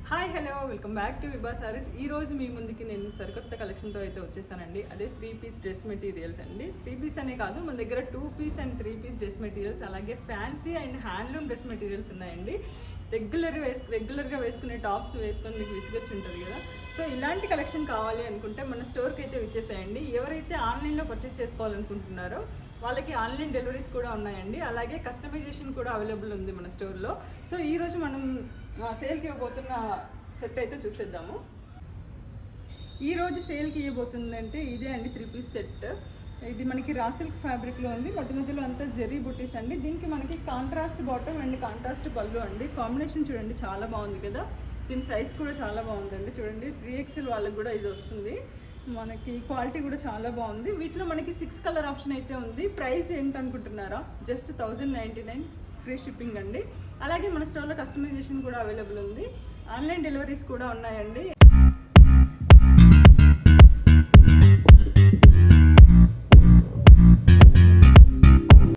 Hi hello welcome back to Vibha Sarees. ఈ రోజు మీ ముందుకి నేను సరికొత్త కలెక్షన్తో అయితే వచ్చేసానండి. అదే 3 పీస్ డ్రెస్ మెటీరియల్స్ అండి. 3 పీస్ అనే కాదు, మన దగ్గర 2 piece and 3 piece dress materials, అలాగే fancy and handloom dress materials ఉన్నాయండి. రెగ్యులర్గా వేసుకునే టాప్స్ వేసుకొని మీకు విసిగొచ్చి ఉంటుంది కదా. సో ఇలాంటి కలెక్షన్ కావాలి అనుకుంటే మన స్టోర్కి అయితే విచ్చేసేయండి. ఎవరైతే ఆన్లైన్లో పర్చేస్ చేసుకోవాలనుకుంటున్నారో వాళ్ళకి ఆన్లైన్ డెలివరీస్ కూడా ఉన్నాయండి. అలాగే కస్టమైజేషన్ కూడా అవైలబుల్ ఉంది మన స్టోర్లో. సో ఈరోజు మనం సేల్కి ఇవ్వబోతున్న సెట్ అయితే చూసేద్దాము. ఈరోజు సేల్కి ఇవ్వబోతుందంటే ఇదే అండి 3 పీస్ సెట్. ఇది మనకి రా సిల్క్ ఫ్యాబ్రిక్లో ఉంది. మధ్యలో అంతా జెరీ బుటీస్ అండి. దీనికి మనకి కాంట్రాస్ట్ బాటమ్ అండ్ కాంట్రాస్ట్ పళ్ళు అండి. కాంబినేషన్ చూడండి చాలా బాగుంది కదా. దీని సైజ్ కూడా చాలా బాగుందండి. చూడండి 3XL వాళ్ళకి కూడా ఇది వస్తుంది. మనకి క్వాలిటీ కూడా చాలా బాగుంది. వీటిలో మనకి 6 కలర్ ఆప్షన్ అయితే ఉంది. ప్రైస్ ఎంత అనుకుంటున్నారా? జస్ట్ 1099 ఫ్రీ షిప్పింగ్ అండి. అలాగే మన స్టోర్లో కస్టమైజేషన్ కూడా అవైలబుల్ ఉంది. ఆన్లైన్ డెలివరీస్ కూడా ఉన్నాయండి.